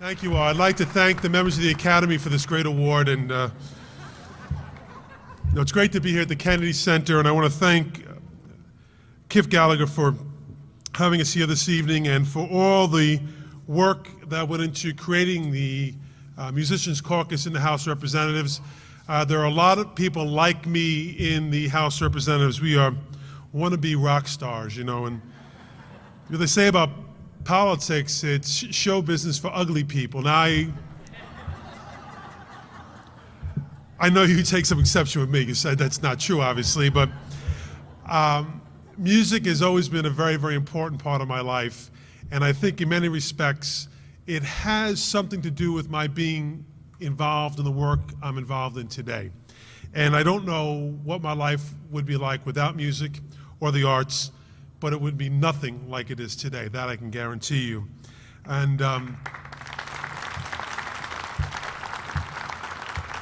Thank you all. I'd like to thank the members of the Academy for this great award, and it's great to be here at the Kennedy Center, and I want to thank Kif Gallagher for having us here this evening and for all the work that went into creating the Musicians Caucus in the House of Representatives. There are a lot of people like me in the House of Representatives. We are wannabe rock stars, and what they say about politics, it's show business for ugly people. Now, I know you take some exception with me. You said that's not true, obviously, but music has always been a very, very important part of my life, and I think in many respects, it has something to do with my being involved in the work I'm involved in today. And I don't know what my life would be like without music or the arts, but it would be nothing like it is today. That I can guarantee you. And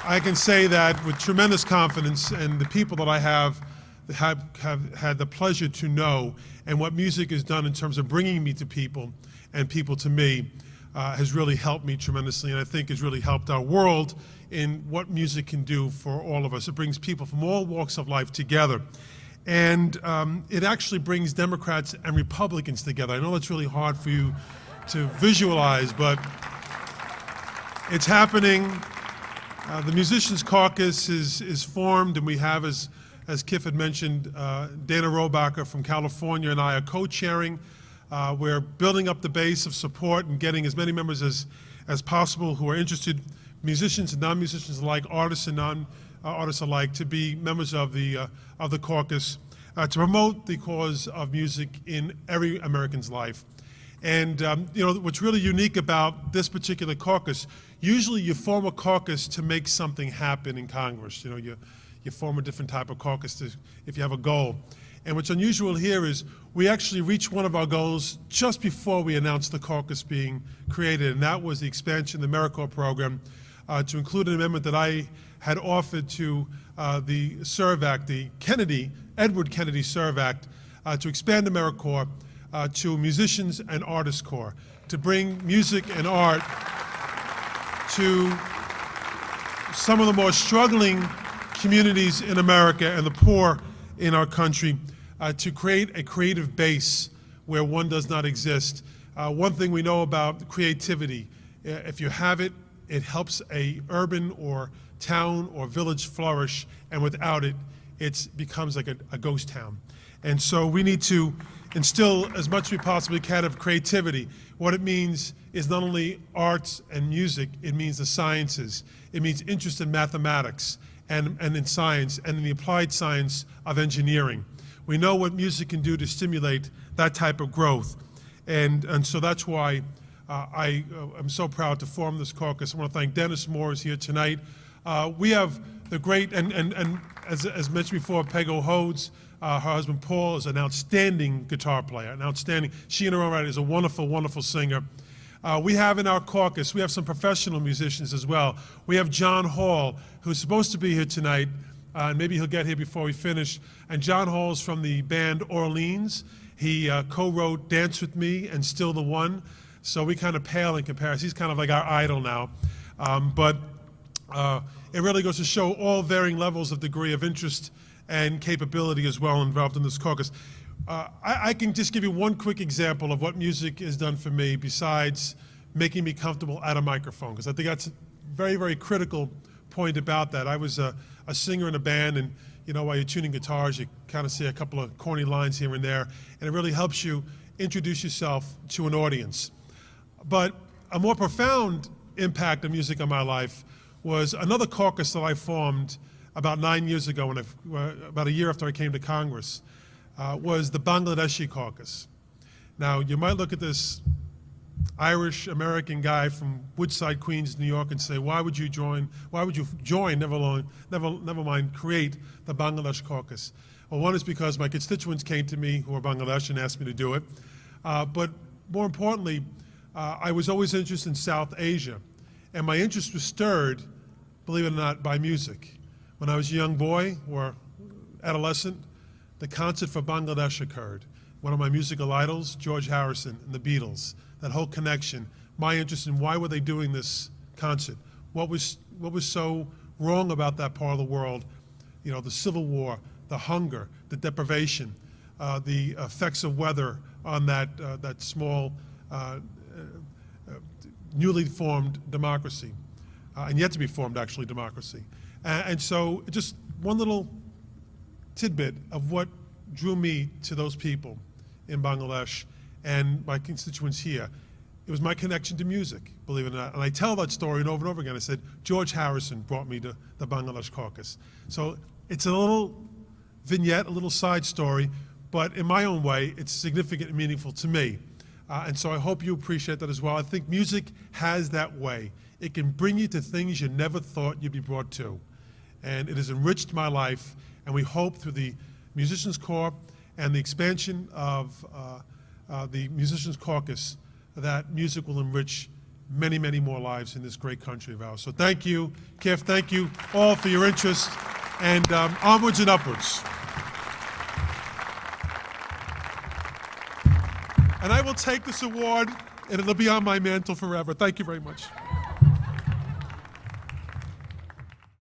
I can say that with tremendous confidence, and the people that I have had the pleasure to know, and what music has done in terms of bringing me to people and people to me, has really helped me tremendously, and I think has really helped our world in what music can do for all of us. It brings people from all walks of life together. And it actually brings Democrats and Republicans together. I know that's really hard for you to visualize, but it's happening. The Musicians Caucus is formed, and we have, as Kif had mentioned, Dana Robacher from California and I are co-chairing. We're building up the base of support and getting as many members as possible who are interested, musicians and non-musicians alike, artists and non-artists alike, to be members of the caucus, to promote the cause of music in every American's life. And what's really unique about this particular caucus, usually you form a caucus to make something happen in Congress. You form a different type of caucus if you have a goal. And what's unusual here is we actually reached one of our goals just before we announced the caucus being created, and that was the expansion of the AmeriCorps program to include an amendment that I had offered to the SERV Act, the Edward Kennedy SERV Act, to expand AmeriCorps to Musicians and Artist Corps, to bring music and art to some of the more struggling communities in America and the poor in our country, to create a creative base where one does not exist. One thing we know about creativity, if you have it, it helps a urban or town or village flourish, and without it, it becomes like a ghost town. And so we need to instill as much as we possibly can of creativity. What it means is not only arts and music, it means the sciences. It means interest in mathematics and in science and in the applied science of engineering. We know what music can do to stimulate that type of growth. And so that's why I am so proud to form this caucus. I want to thank Dennis Moore, who's here tonight. We have the great, and as mentioned before, Pego Hodes, her husband Paul, is an outstanding guitar player, she in her own right is a wonderful, wonderful singer. We have in our caucus, we have some professional musicians as well. We have John Hall, who's supposed to be here tonight, and maybe he'll get here before we finish. And John Hall's from the band Orleans. He co-wrote Dance With Me and Still the One, so we kind of pale in comparison. He's kind of like our idol now. But it really goes to show all varying levels of degree of interest and capability as well involved in this caucus. I can just give you one quick example of what music has done for me besides making me comfortable at a microphone, because I think that's a very, very critical point about that. I was a singer in a band, and while you're tuning guitars, you kind of say a couple of corny lines here and there, and it really helps you introduce yourself to an audience. But a more profound impact of music on my life was another caucus that I formed about 9 years ago, about a year after I came to Congress, was the Bangladeshi caucus. Now, you might look at this Irish-American guy from Woodside, Queens, New York, and say, why would you join, never mind create the Bangladesh caucus? Well, one is because my constituents came to me who are Bangladesh and asked me to do it. But more importantly, I was always interested in South Asia. And my interest was stirred, believe it or not, by music. When I was a young boy or adolescent, the concert for Bangladesh occurred. One of my musical idols, George Harrison and the Beatles, that whole connection my interest in why were they doing this concert? What was so wrong about that part of the world? You know, the Civil War, the hunger, the deprivation, the effects of weather on that small, newly formed democracy, and yet to be formed, actually, democracy. And so just one little tidbit of what drew me to those people in Bangladesh and my constituents here. It was my connection to music, believe it or not. And I tell that story over and over again. I said, George Harrison brought me to the Bangladesh Caucus. So it's a little vignette, a little side story, but in my own way, it's significant and meaningful to me. And so I hope you appreciate that as well. I think music has that way. It can bring you to things you never thought you'd be brought to. And it has enriched my life, and we hope through the Musicians Corps and the expansion of the Musicians Caucus that music will enrich many, many more lives in this great country of ours. So thank you, Kif, thank you all for your interest, and onwards and upwards. And I will take this award, and it'll be on my mantle forever. Thank you very much.